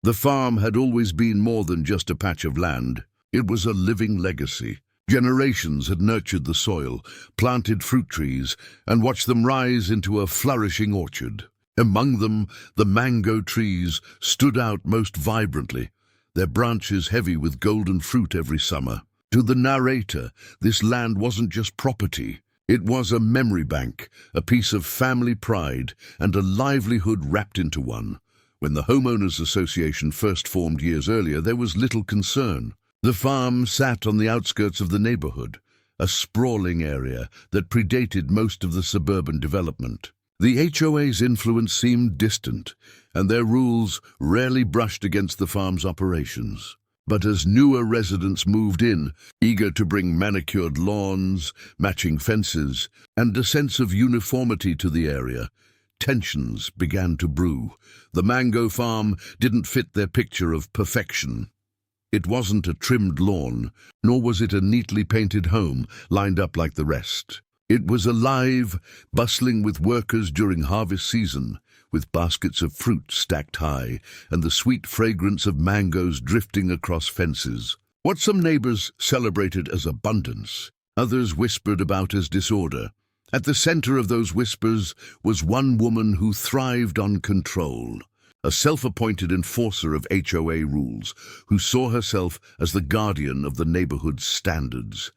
The farm had always been more than just a patch of land. It was a living legacy. Generations had nurtured the soil, planted fruit trees, and watched them rise into a flourishing orchard. Among them, the mango trees stood out most vibrantly, their branches heavy with golden fruit every summer. To the narrator, this land wasn't just property. It was a memory bank, a piece of family pride, and a livelihood wrapped into one. When the Homeowners Association first formed years earlier, there was little concern. The farm sat on the outskirts of the neighborhood, a sprawling area that predated most of the suburban development. The HOA's influence seemed distant, and their rules rarely brushed against the farm's operations. But as newer residents moved in, eager to bring manicured lawns, matching fences, and a sense of uniformity to the area, tensions began to brew. The mango farm didn't fit their picture of perfection. It wasn't a trimmed lawn, nor was it a neatly painted home lined up like the rest. It was alive, bustling with workers during harvest season, with baskets of fruit stacked high and the sweet fragrance of mangoes drifting across fences. What some neighbors celebrated as abundance, others whispered about as disorder. At the center of those whispers was one woman who thrived on control, a self-appointed enforcer of HOA rules, who saw herself as the guardian of the neighborhood's standards.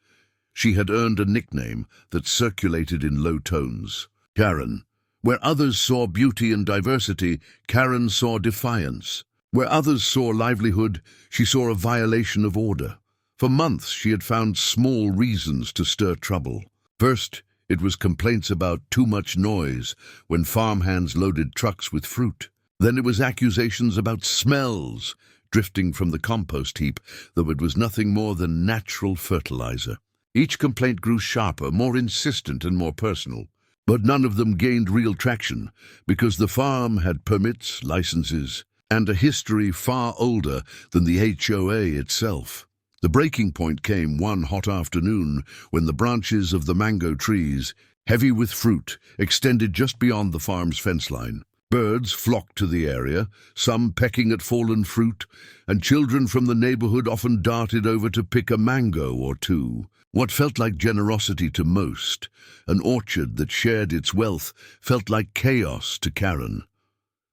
She had earned a nickname that circulated in low tones, Karen. Where others saw beauty and diversity, Karen saw defiance. Where others saw livelihood, she saw a violation of order. For months, she had found small reasons to stir trouble. First, it was complaints about too much noise when farmhands loaded trucks with fruit. Then it was accusations about smells drifting from the compost heap, though it was nothing more than natural fertilizer. Each complaint grew sharper, more insistent and more personal. But none of them gained real traction, because the farm had permits, licenses, and a history far older than the HOA itself. The breaking point came one hot afternoon when the branches of the mango trees, heavy with fruit, extended just beyond the farm's fence line. Birds flocked to the area, some pecking at fallen fruit, and children from the neighborhood often darted over to pick a mango or two. What felt like generosity to most, an orchard that shared its wealth, felt like chaos to Karen.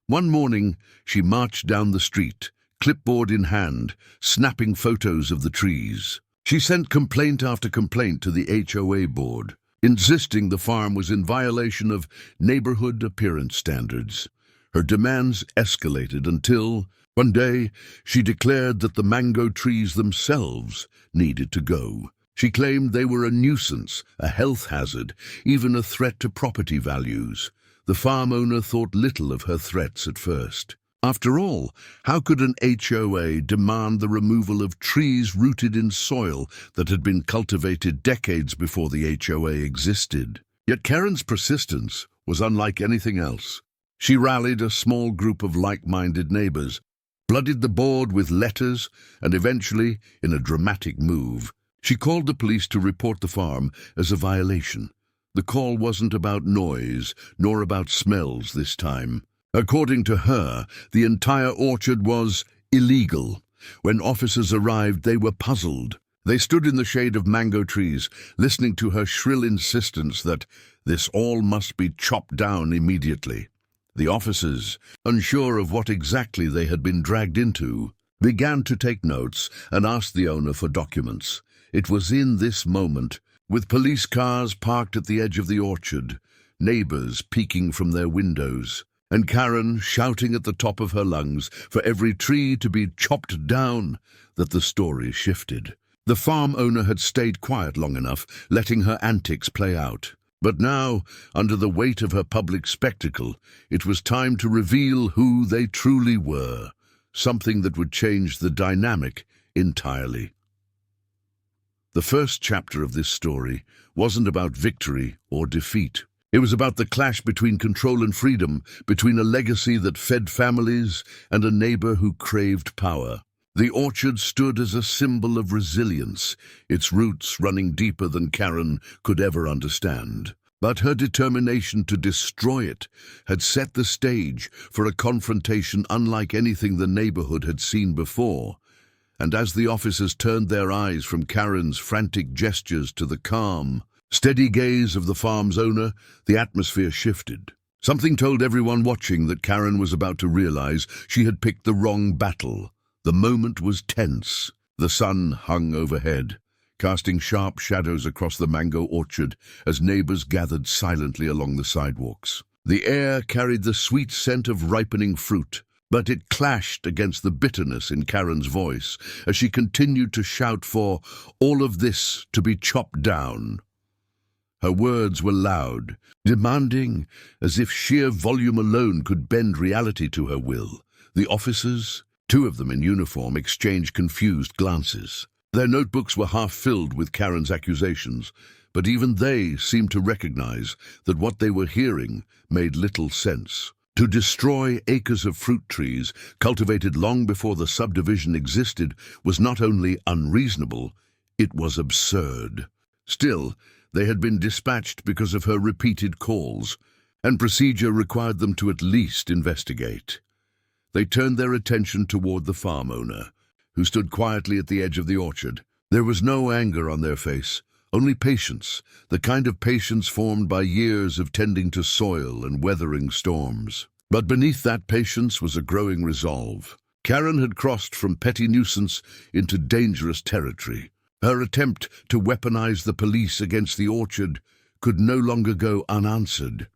One morning, she marched down the street, clipboard in hand, snapping photos of the trees. She sent complaint after complaint to the HOA board, insisting the farm was in violation of neighborhood appearance standards. Her demands escalated until, one day, she declared that the mango trees themselves needed to go. She claimed they were a nuisance, a health hazard, even a threat to property values. The farm owner thought little of her threats at first. After all, how could an HOA demand the removal of trees rooted in soil that had been cultivated decades before the HOA existed? Yet Karen's persistence was unlike anything else. She rallied a small group of like-minded neighbors, flooded the board with letters, and eventually, in a dramatic move, she called the police to report the farm as a violation. The call wasn't about noise, nor about smells this time. According to her, the entire orchard was illegal. When officers arrived, they were puzzled. They stood in the shade of mango trees, listening to her shrill insistence that this all must be chopped down immediately. The officers, unsure of what exactly they had been dragged into, began to take notes and asked the owner for documents. It was in this moment, with police cars parked at the edge of the orchard, neighbors peeking from their windows, and Karen shouting at the top of her lungs for every tree to be chopped down, that the story shifted. The farm owner had stayed quiet long enough, letting her antics play out. But now, under the weight of her public spectacle, it was time to reveal who they truly were, something that would change the dynamic entirely. The first chapter of this story wasn't about victory or defeat. It was about the clash between control and freedom, between a legacy that fed families and a neighbor who craved power. The orchard stood as a symbol of resilience, its roots running deeper than Karen could ever understand. But her determination to destroy it had set the stage for a confrontation unlike anything the neighborhood had seen before. And as the officers turned their eyes from Karen's frantic gestures to the calm, steady gaze of the farm's owner, the atmosphere shifted. Something told everyone watching that Karen was about to realize she had picked the wrong battle. The moment was tense. The sun hung overhead, casting sharp shadows across the mango orchard as neighbors gathered silently along the sidewalks. The air carried the sweet scent of ripening fruit, but it clashed against the bitterness in Karen's voice as she continued to shout for all of this to be chopped down. Her words were loud, demanding, as if sheer volume alone could bend reality to her will. The officers, two of them in uniform, exchanged confused glances. Their notebooks were half filled with Karen's accusations, but even they seemed to recognize that what they were hearing made little sense. To destroy acres of fruit trees cultivated long before the subdivision existed was not only unreasonable, it was absurd. Still, they had been dispatched because of her repeated calls, and procedure required them to at least investigate. They turned their attention toward the farm owner, who stood quietly at the edge of the orchard. There was no anger on their face, only patience, the kind of patience formed by years of tending to soil and weathering storms. But beneath that patience was a growing resolve. Karen had crossed from petty nuisance into dangerous territory. Her attempt to weaponize the police against the orchard could no longer go unanswered.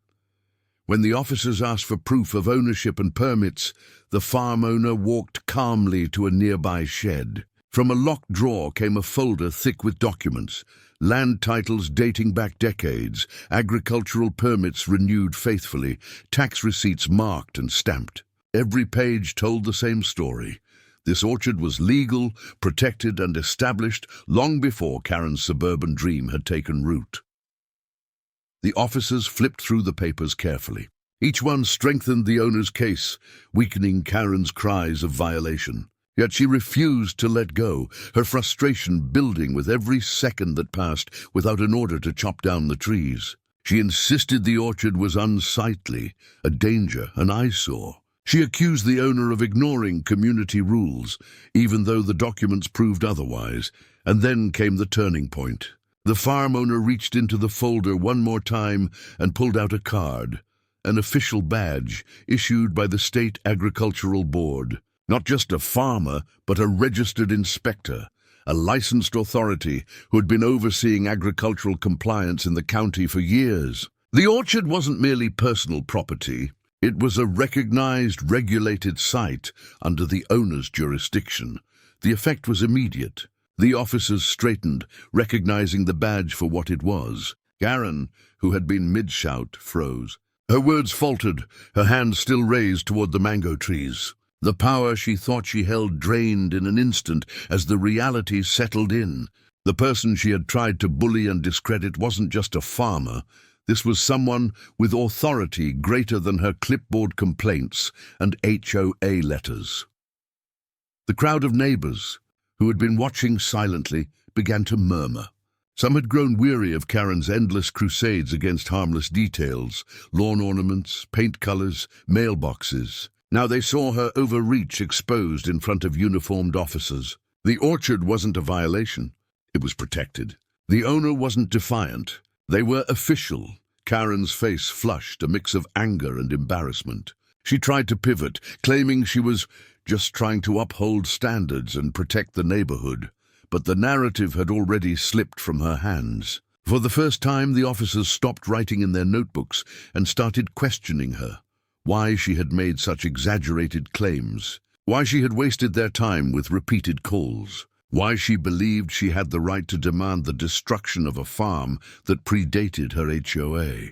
When the officers asked for proof of ownership and permits, the farm owner walked calmly to a nearby shed. From a locked drawer came a folder thick with documents, land titles dating back decades, agricultural permits renewed faithfully, tax receipts marked and stamped. Every page told the same story. This orchard was legal, protected, and established long before Karen's suburban dream had taken root. The officers flipped through the papers carefully. Each one strengthened the owner's case, weakening Karen's cries of violation. Yet she refused to let go, her frustration building with every second that passed without an order to chop down the trees. She insisted the orchard was unsightly, a danger, an eyesore. She accused the owner of ignoring community rules, even though the documents proved otherwise. And then came the turning point. The farm owner reached into the folder one more time and pulled out a card, an official badge issued by the State Agricultural Board. Not just a farmer, but a registered inspector, a licensed authority who had been overseeing agricultural compliance in the county for years. The orchard wasn't merely personal property. It was a recognized, regulated site under the owner's jurisdiction. The effect was immediate. The officers straightened, recognizing the badge for what it was. Karen, who had been mid-shout, froze. Her words faltered, her hand still raised toward the mango trees. The power she thought she held drained in an instant as the reality settled in. The person she had tried to bully and discredit wasn't just a farmer. This was someone with authority greater than her clipboard complaints and HOA letters. The crowd of neighbors, who had been watching silently, began to murmur. Some had grown weary of Karen's endless crusades against harmless details, lawn ornaments, paint colors, mailboxes. Now they saw her overreach exposed in front of uniformed officers. The orchard wasn't a violation. It was protected. The owner wasn't defiant. They were official. Karen's face flushed, a mix of anger and embarrassment. She tried to pivot, claiming she was just trying to uphold standards and protect the neighborhood. But the narrative had already slipped from her hands. For the first time, the officers stopped writing in their notebooks and started questioning her. Why she had made such exaggerated claims. Why she had wasted their time with repeated calls. Why she believed she had the right to demand the destruction of a farm that predated her HOA.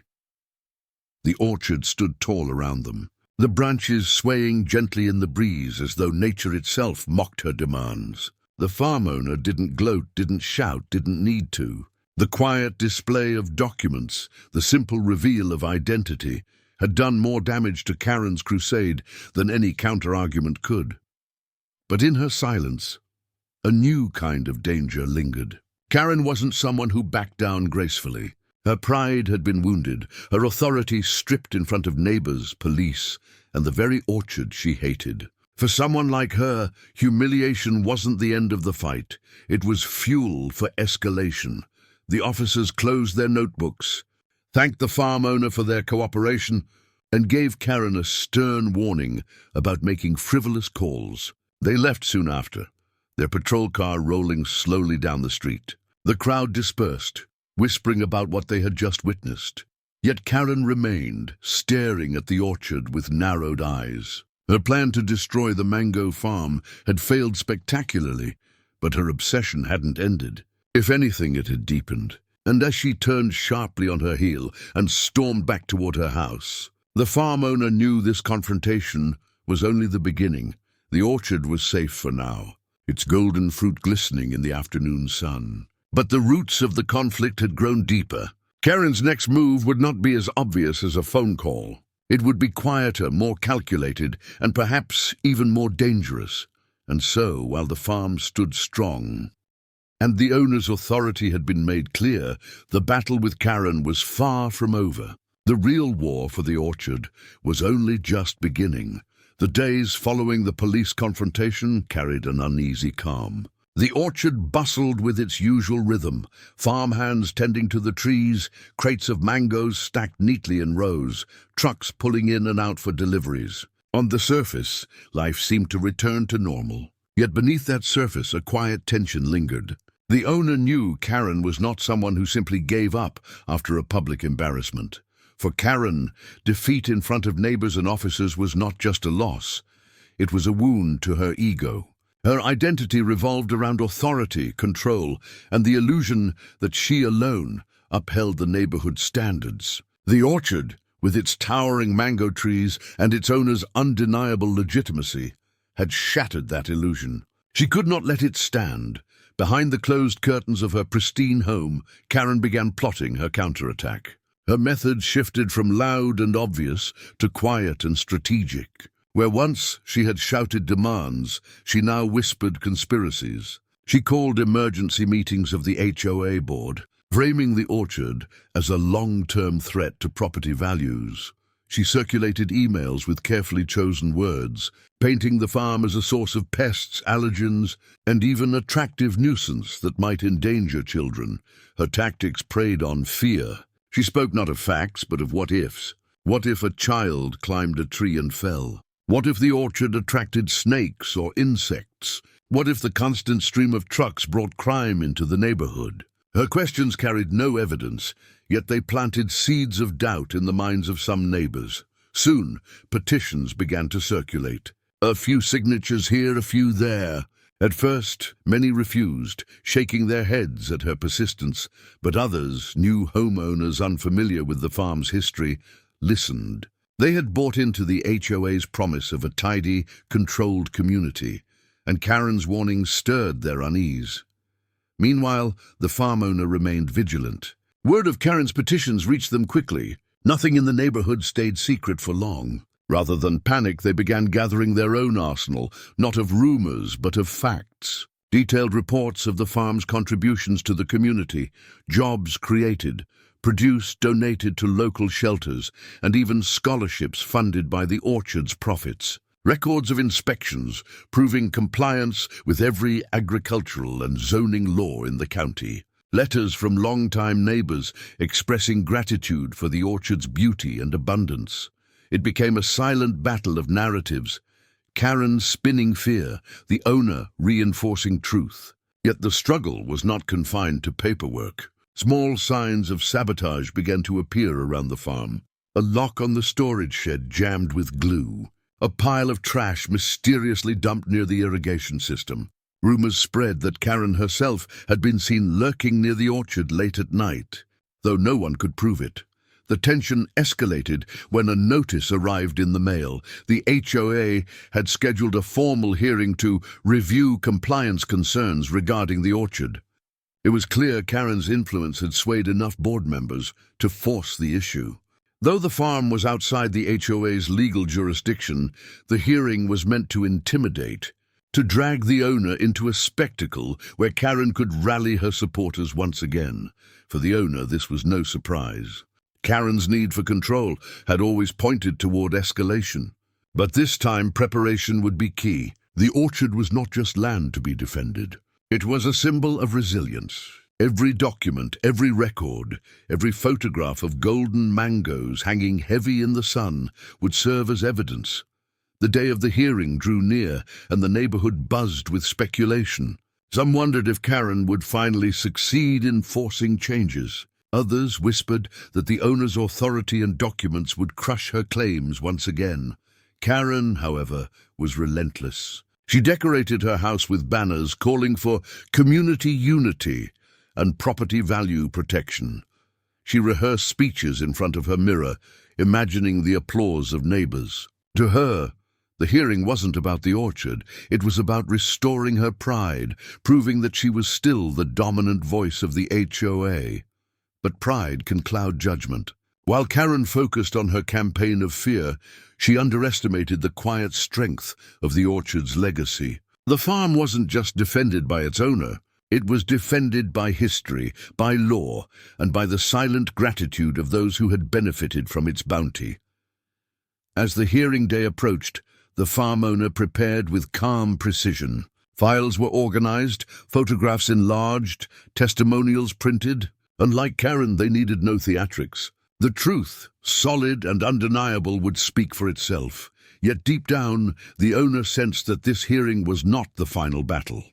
The orchard stood tall around them, the branches swaying gently in the breeze as though nature itself mocked her demands. The farm owner didn't gloat, didn't shout, didn't need to. The quiet display of documents, the simple reveal of identity, had done more damage to Karen's crusade than any counter-argument could. But in her silence, a new kind of danger lingered. Karen wasn't someone who backed down gracefully. Her pride had been wounded, her authority stripped in front of neighbors, police, and the very orchard she hated. For someone like her, humiliation wasn't the end of the fight. It was fuel for escalation. The officers closed their notebooks, thanked the farm owner for their cooperation, and gave Karen a stern warning about making frivolous calls. They left soon after, their patrol car rolling slowly down the street. The crowd dispersed, whispering about what they had just witnessed. Yet Karen remained, staring at the orchard with narrowed eyes. Her plan to destroy the mango farm had failed spectacularly, but her obsession hadn't ended. If anything, it had deepened. And as she turned sharply on her heel and stormed back toward her house, the farm owner knew this confrontation was only the beginning. The orchard was safe for now, its golden fruit glistening in the afternoon sun. But the roots of the conflict had grown deeper. Karen's next move would not be as obvious as a phone call. It would be quieter, more calculated, and perhaps even more dangerous. And so, while the farm stood strong, and the owner's authority had been made clear, the battle with Karen was far from over. The real war for the orchard was only just beginning. The days following the police confrontation carried an uneasy calm. The orchard bustled with its usual rhythm, farmhands tending to the trees, crates of mangoes stacked neatly in rows, trucks pulling in and out for deliveries. On the surface, life seemed to return to normal. Yet beneath that surface, a quiet tension lingered. The owner knew Karen was not someone who simply gave up after a public embarrassment. For Karen, defeat in front of neighbors and officers was not just a loss. It was a wound to her ego. Her identity revolved around authority, control, and the illusion that she alone upheld the neighborhood standards. The orchard, with its towering mango trees and its owner's undeniable legitimacy, had shattered that illusion. She could not let it stand. Behind the closed curtains of her pristine home, Karen began plotting her counterattack. Her methods shifted from loud and obvious to quiet and strategic. Where once she had shouted demands, she now whispered conspiracies. She called emergency meetings of the HOA board, framing the orchard as a long-term threat to property values. She circulated emails with carefully chosen words, painting the farm as a source of pests, allergens, and even attractive nuisance that might endanger children. Her tactics preyed on fear. She spoke not of facts, but of what-ifs. What if a child climbed a tree and fell? What if the orchard attracted snakes or insects? What if the constant stream of trucks brought crime into the neighborhood? Her questions carried no evidence, yet they planted seeds of doubt in the minds of some neighbors. Soon, petitions began to circulate. A few signatures here, a few there. At first, many refused, shaking their heads at her persistence, but others, new homeowners unfamiliar with the farm's history, listened. They had bought into the HOA's promise of a tidy, controlled community, and Karen's warnings stirred their unease. Meanwhile, the farm owner remained vigilant. Word of Karen's petitions reached them quickly. Nothing in the neighborhood stayed secret for long. Rather than panic, they began gathering their own arsenal, not of rumors, but of facts. Detailed reports of the farm's contributions to the community, jobs created, produced, donated to local shelters, and even scholarships funded by the orchard's profits. Records of inspections proving compliance with every agricultural and zoning law in the county. Letters from longtime neighbors expressing gratitude for the orchard's beauty and abundance. It became a silent battle of narratives. Karen spinning fear, the owner reinforcing truth. Yet the struggle was not confined to paperwork. Small signs of sabotage began to appear around the farm. A lock on the storage shed jammed with glue. A pile of trash mysteriously dumped near the irrigation system. Rumors spread that Karen herself had been seen lurking near the orchard late at night, though no one could prove it. The tension escalated when a notice arrived in the mail. The HOA had scheduled a formal hearing to review compliance concerns regarding the orchard. It was clear Karen's influence had swayed enough board members to force the issue. Though the farm was outside the HOA's legal jurisdiction, the hearing was meant to intimidate. to drag the owner into a spectacle where Karen could rally her supporters once again. For the owner, this was no surprise. Karen's need for control had always pointed toward escalation. But this time, preparation would be key. The orchard was not just land to be defended. It was a symbol of resilience. Every document, every record, every photograph of golden mangoes hanging heavy in the sun would serve as evidence. The day of the hearing drew near, and the neighborhood buzzed with speculation. Some wondered if Karen would finally succeed in forcing changes. Others whispered that the owner's authority and documents would crush her claims once again. Karen, however, was relentless. She decorated her house with banners calling for community unity and property value protection. She rehearsed speeches in front of her mirror, imagining the applause of neighbors. To her, the hearing wasn't about the orchard. It was about restoring her pride, proving that she was still the dominant voice of the HOA. But pride can cloud judgment. While Karen focused on her campaign of fear, she underestimated the quiet strength of the orchard's legacy. The farm wasn't just defended by its owner. It was defended by history, by law, and by the silent gratitude of those who had benefited from its bounty. As the hearing day approached, the farm owner prepared with calm precision. Files were organized, photographs enlarged, testimonials printed. Unlike Karen, they needed no theatrics. The truth, solid and undeniable, would speak for itself. Yet deep down, the owner sensed that this hearing was not the final battle.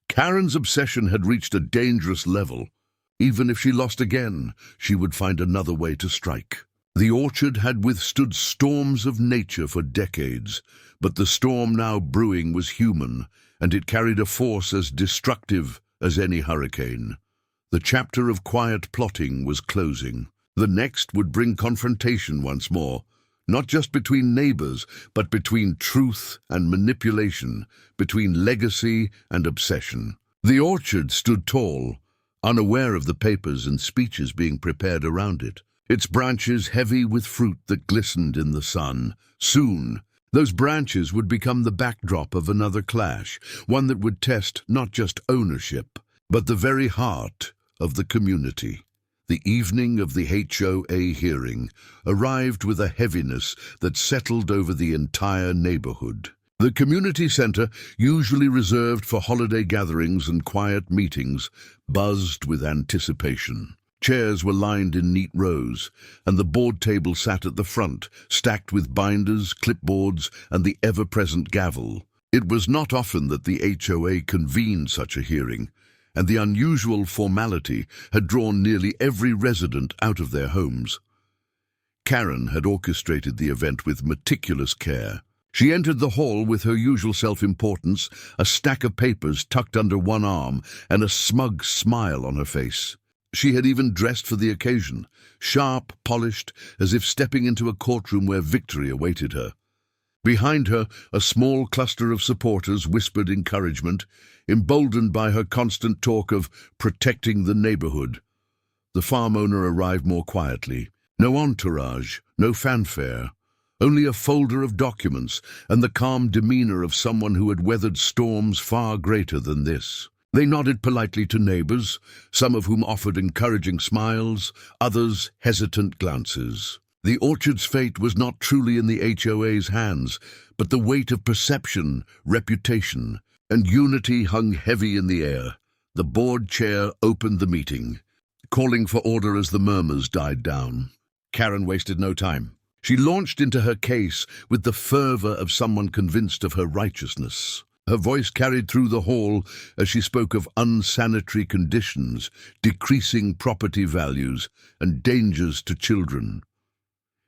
Karen's obsession had reached a dangerous level. Even if she lost again, she would find another way to strike. The orchard had withstood storms of nature for decades, but the storm now brewing was human, and it carried a force as destructive as any hurricane. The chapter of quiet plotting was closing. The next would bring confrontation once more, not just between neighbors, but between truth and manipulation, between legacy and obsession. The orchard stood tall, unaware of the papers and speeches being prepared around it, its branches heavy with fruit that glistened in the sun. Soon, those branches would become the backdrop of another clash, one that would test not just ownership, but the very heart of the community. The evening of the HOA hearing arrived with a heaviness that settled over the entire neighborhood. The community center, usually reserved for holiday gatherings and quiet meetings, buzzed with anticipation. Chairs were lined in neat rows, and the board table sat at the front, stacked with binders, clipboards, and the ever-present gavel. It was not often that the HOA convened such a hearing, and the unusual formality had drawn nearly every resident out of their homes. Karen had orchestrated the event with meticulous care. She entered the hall with her usual self-importance, a stack of papers tucked under one arm and a smug smile on her face. She had even dressed for the occasion, sharp, polished, as if stepping into a courtroom where victory awaited her. Behind her, a small cluster of supporters whispered encouragement, emboldened by her constant talk of protecting the neighborhood. The farm owner arrived more quietly. No entourage, no fanfare, only a folder of documents and the calm demeanor of someone who had weathered storms far greater than this. They nodded politely to neighbors, some of whom offered encouraging smiles, others hesitant glances. The orchard's fate was not truly in the HOA's hands, but the weight of perception, reputation, and unity hung heavy in the air. The board chair opened the meeting, calling for order as the murmurs died down. Karen wasted no time. She launched into her case with the fervor of someone convinced of her righteousness. Her voice carried through the hall as she spoke of unsanitary conditions, decreasing property values, and dangers to children.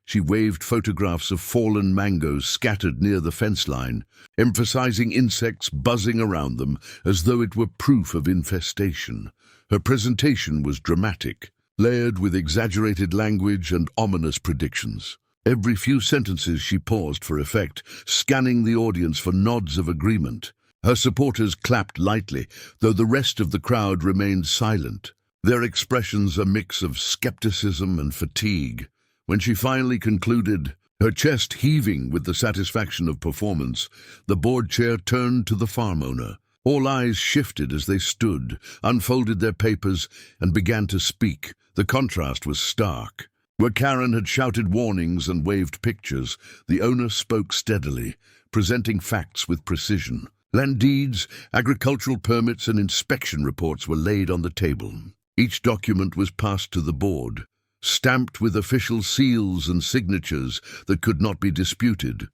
She waved photographs of fallen mangoes scattered near the fence line, emphasizing insects buzzing around them as though it were proof of infestation. Her presentation was dramatic, layered with exaggerated language and ominous predictions. Every few sentences she paused for effect, scanning the audience for nods of agreement. Her supporters clapped lightly, though the rest of the crowd remained silent, their expressions a mix of skepticism and fatigue. When she finally concluded, Her chest heaving with the satisfaction of performance, the board chair turned to the farm owner. All eyes shifted as they stood, unfolded their papers, and began to speak. The contrast was stark. Where Karen had shouted warnings and waved pictures, the owner spoke steadily, presenting facts with precision. Land deeds, agricultural permits, and inspection reports were laid on the table. Each document was passed to the board, stamped with official seals and signatures that could not be disputed.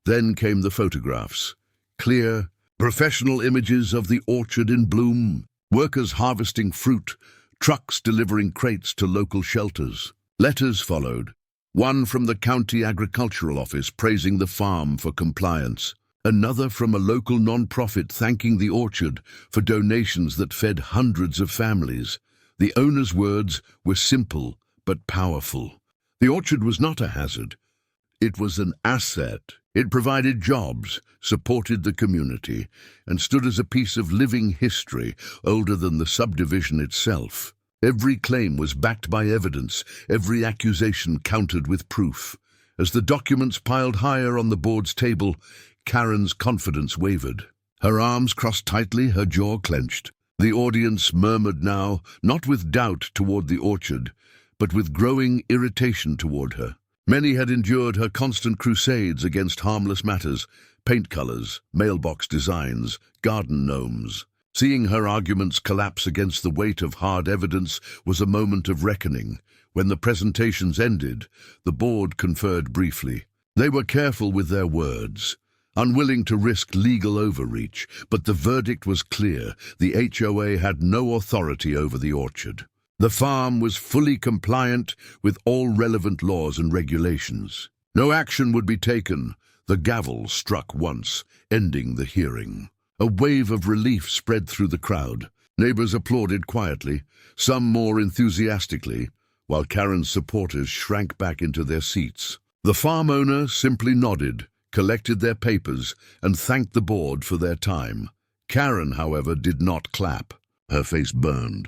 Then came the photographs. Clear, professional images of the orchard in bloom, workers harvesting fruit, trucks delivering crates to local shelters. Letters followed, one from the county agricultural office praising the farm for compliance, another from a local non-profit thanking the orchard for donations that fed hundreds of families. The owner's words were simple but powerful. The orchard was not a hazard. It was an asset. It provided jobs, supported the community, and stood as a piece of living history older than the subdivision itself. Every claim was backed by evidence, every accusation countered with proof. As the documents piled higher on the board's table, Karen's confidence wavered. Her arms crossed tightly, her jaw clenched. The audience murmured now, not with doubt toward the orchard, but with growing irritation toward her. Many had endured her constant crusades against harmless matters, paint colors, mailbox designs, garden gnomes. Seeing her arguments collapse against the weight of hard evidence was a moment of reckoning. When the presentations ended, the board conferred briefly. They were careful with their words, unwilling to risk legal overreach, but the verdict was clear. The HOA had no authority over the orchard. The farm was fully compliant with all relevant laws and regulations. No action would be taken. The gavel struck once, ending the hearing. A wave of relief spread through the crowd. Neighbors applauded quietly, some more enthusiastically, while Karen's supporters shrank back into their seats. The farm owner simply nodded, collected their papers, and thanked the board for their time. Karen, however, did not clap. Her face burned.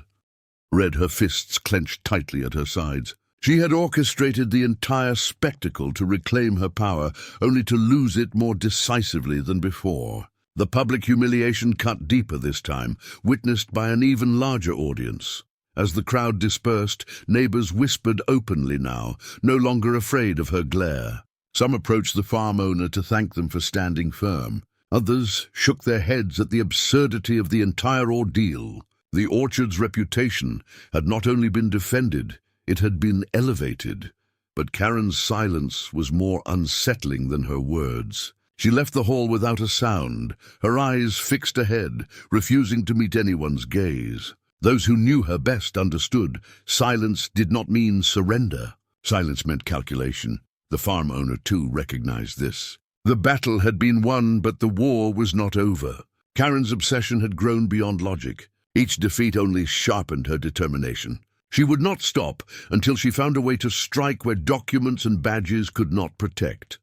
Red, her fists clenched tightly at her sides. She had orchestrated the entire spectacle to reclaim her power, only to lose it more decisively than before. The public humiliation cut deeper this time, witnessed by an even larger audience. As the crowd dispersed, neighbors whispered openly now, no longer afraid of her glare. Some approached the farm owner to thank them for standing firm. Others shook their heads at the absurdity of the entire ordeal. The orchard's reputation had not only been defended, it had been elevated. But Karen's silence was more unsettling than her words. She left the hall without a sound, her eyes fixed ahead, refusing to meet anyone's gaze. Those who knew her best understood silence did not mean surrender. Silence meant calculation. The farm owner, too, recognized this. The battle had been won, but the war was not over. Karen's obsession had grown beyond logic. Each defeat only sharpened her determination. She would not stop until she found a way to strike where documents and badges could not protect.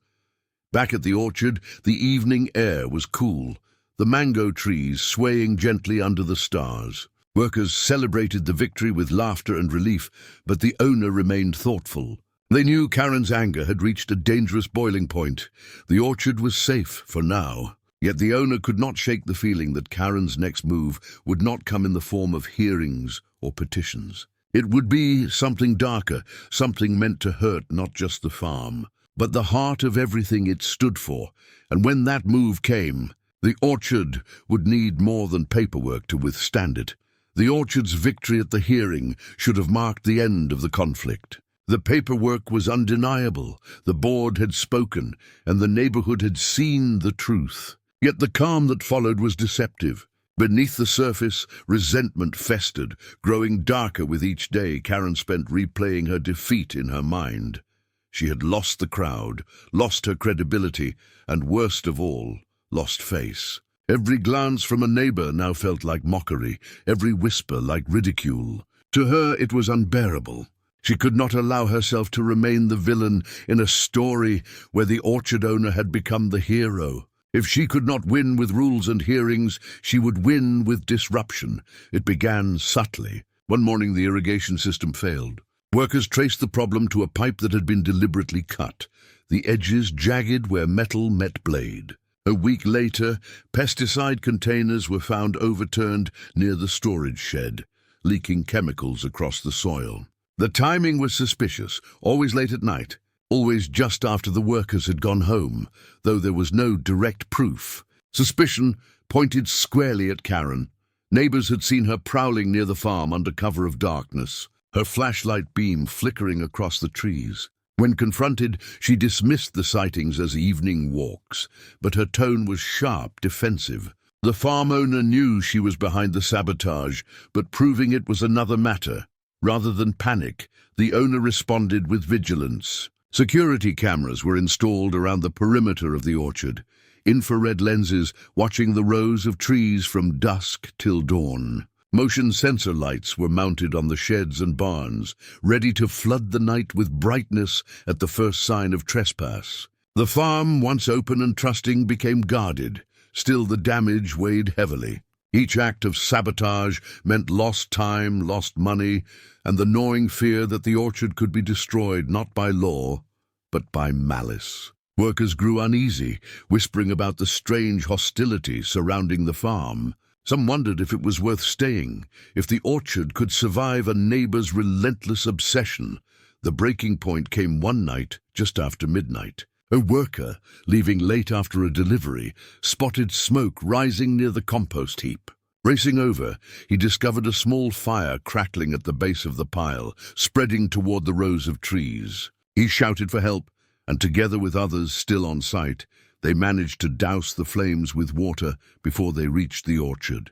Back at the orchard, the evening air was cool, the mango trees swaying gently under the stars. Workers celebrated the victory with laughter and relief, but the owner remained thoughtful. They knew Karen's anger had reached a dangerous boiling point. The orchard was safe for now. Yet the owner could not shake the feeling that Karen's next move would not come in the form of hearings or petitions. It would be something darker, something meant to hurt not just the farm, but the heart of everything it stood for. And when that move came, the orchard would need more than paperwork to withstand it. The orchard's victory at the hearing should have marked the end of the conflict. The paperwork was undeniable. The board had spoken, and the neighborhood had seen the truth. Yet the calm that followed was deceptive. Beneath the surface, resentment festered, growing darker with each day Karen spent replaying her defeat in her mind. She had lost the crowd, lost her credibility, and worst of all, lost face. Every glance from a neighbor now felt like mockery, every whisper like ridicule. To her it was unbearable. She could not allow herself to remain the villain in a story where the orchard owner had become the hero. If she could not win with rules and hearings, she would win with disruption. It began subtly. One morning the irrigation system failed. Workers traced the problem to a pipe that had been deliberately cut. the edges jagged where metal met blade. A week later, pesticide containers were found overturned near the storage shed, leaking chemicals across the soil. The timing was suspicious, always late at night, always just after the workers had gone home, though there was no direct proof. Suspicion pointed squarely at Karen. Neighbors had seen her prowling near the farm under cover of darkness, her flashlight beam flickering across the trees. When confronted, she dismissed the sightings as evening walks, but her tone was sharp, defensive. The farm owner knew she was behind the sabotage, but proving it was another matter. Rather than panic, the owner responded with vigilance. Security cameras were installed around the perimeter of the orchard, infrared lenses watching the rows of trees from dusk till dawn. Motion sensor lights were mounted on the sheds and barns, ready to flood the night with brightness at the first sign of trespass. The farm, once open and trusting, became guarded. Still, the damage weighed heavily. Each act of sabotage meant lost time, lost money, and the gnawing fear that the orchard could be destroyed not by law, but by malice. Workers grew uneasy, whispering about the strange hostility surrounding the farm. Some wondered if it was worth staying, if the orchard could survive a neighbor's relentless obsession. The breaking point came one night, just after midnight. A worker, leaving late after a delivery, spotted smoke rising near the compost heap. Racing over, he discovered a small fire crackling at the base of the pile, spreading toward the rows of trees. He shouted for help, and together with others still on site, they managed to douse the flames with water before they reached the orchard.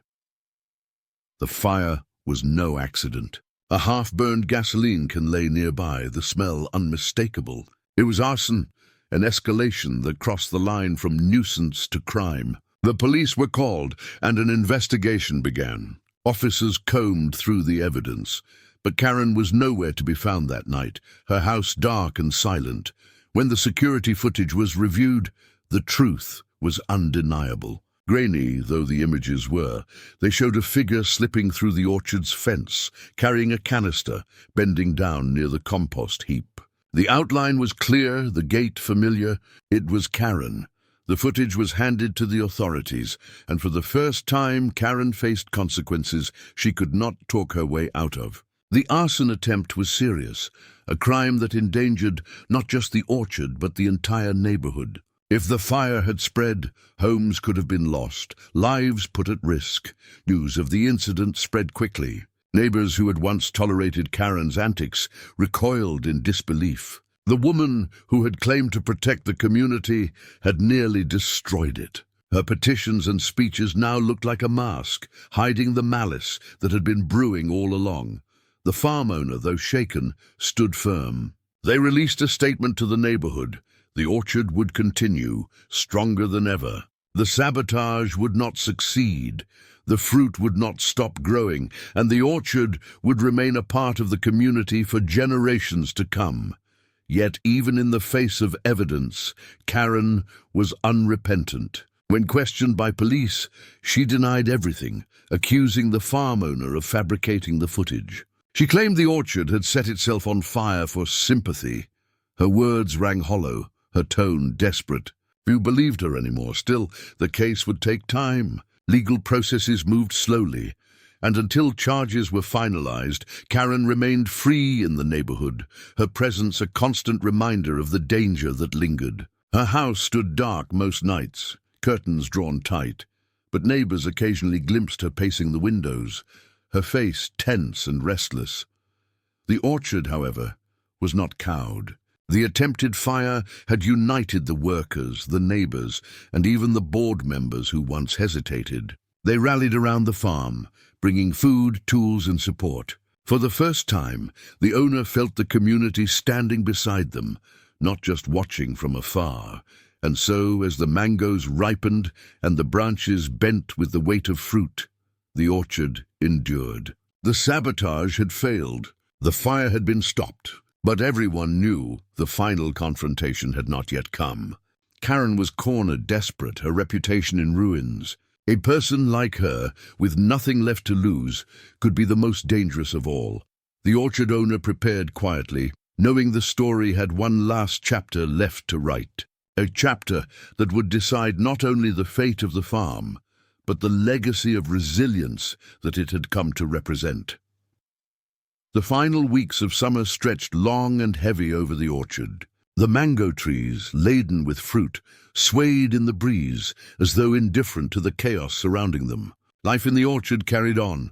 The fire was no accident. A half-burned gasoline can lay nearby, the smell unmistakable. It was arson, an escalation that crossed the line from nuisance to crime. The police were called, and an investigation began. Officers combed through the evidence, but Karen was nowhere to be found that night, her house dark and silent. When the security footage was reviewed, the truth was undeniable. Grainy though the images were, they showed a figure slipping through the orchard's fence, carrying a canister, bending down near the compost heap. The outline was clear, the gait familiar. It was Karen. The footage was handed to the authorities, and for the first time Karen faced consequences she could not talk her way out of. The arson attempt was serious, a crime that endangered not just the orchard but the entire neighborhood. If the fire had spread, homes could have been lost, lives put at risk. News of the incident spread quickly. Neighbors who had once tolerated Karen's antics recoiled in disbelief. The woman who had claimed to protect the community had nearly destroyed it. Her petitions and speeches now looked like a mask, hiding the malice that had been brewing all along. The farm owner, though shaken, stood firm. They released a statement to the neighborhood. The orchard would continue, stronger than ever. The sabotage would not succeed. The fruit would not stop growing, and the orchard would remain a part of the community for generations to come. Yet even in the face of evidence, Karen was unrepentant. When questioned by police, she denied everything, accusing the farm owner of fabricating the footage. She claimed the orchard had set itself on fire for sympathy. Her words rang hollow, her tone desperate. Few believed her anymore. Still, the case would take time. Legal processes moved slowly, and until charges were finalized, Karen remained free in the neighborhood, her presence a constant reminder of the danger that lingered. Her house stood dark most nights, curtains drawn tight, but neighbors occasionally glimpsed her pacing the windows, her face tense and restless. The orchard, however, was not cowed. The attempted fire had united the workers, the neighbors, and even the board members who once hesitated. They rallied around the farm, bringing food, tools, and support. For the first time, the owner felt the community standing beside them, not just watching from afar. And so, as the mangoes ripened and the branches bent with the weight of fruit, the orchard endured. The sabotage had failed. The fire had been stopped. But everyone knew the final confrontation had not yet come. Karen was cornered, desperate, her reputation in ruins. A person like her, with nothing left to lose, could be the most dangerous of all. The orchard owner prepared quietly, knowing the story had one last chapter left to write. A chapter that would decide not only the fate of the farm, but the legacy of resilience that it had come to represent. The final weeks of summer stretched long and heavy over the orchard. The mango trees, laden with fruit, swayed in the breeze as though indifferent to the chaos surrounding them. Life in the orchard carried on.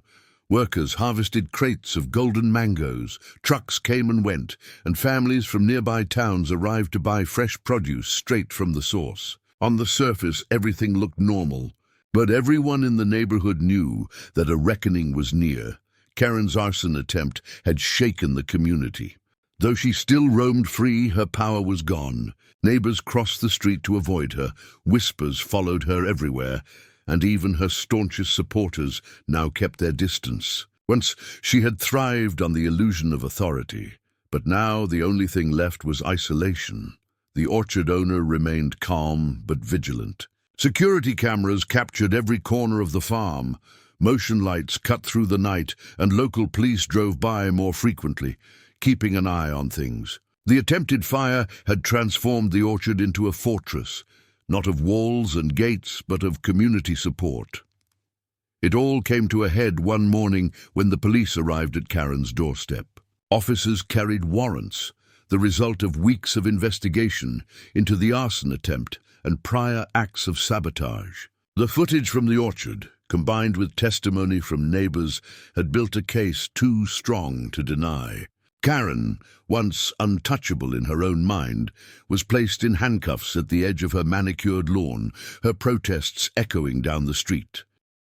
Workers harvested crates of golden mangoes, trucks came and went, and families from nearby towns arrived to buy fresh produce straight from the source. On the surface, everything looked normal, but everyone in the neighborhood knew that a reckoning was near. Karen's arson attempt had shaken the community. Though she still roamed free, her power was gone. Neighbors crossed the street to avoid her, whispers followed her everywhere, and even her staunchest supporters now kept their distance. Once she had thrived on the illusion of authority, but now the only thing left was isolation. The orchard owner remained calm but vigilant. Security cameras captured every corner of the farm. Motion lights cut through the night, and local police drove by more frequently, keeping an eye on things. The attempted fire had transformed the orchard into a fortress, not of walls and gates, but of community support. It all came to a head one morning when the police arrived at Karen's doorstep. Officers carried warrants, the result of weeks of investigation into the arson attempt and prior acts of sabotage. The footage from the orchard, combined with testimony from neighbors, had built a case too strong to deny. Karen, once untouchable in her own mind, was placed in handcuffs at the edge of her manicured lawn, her protests echoing down the street.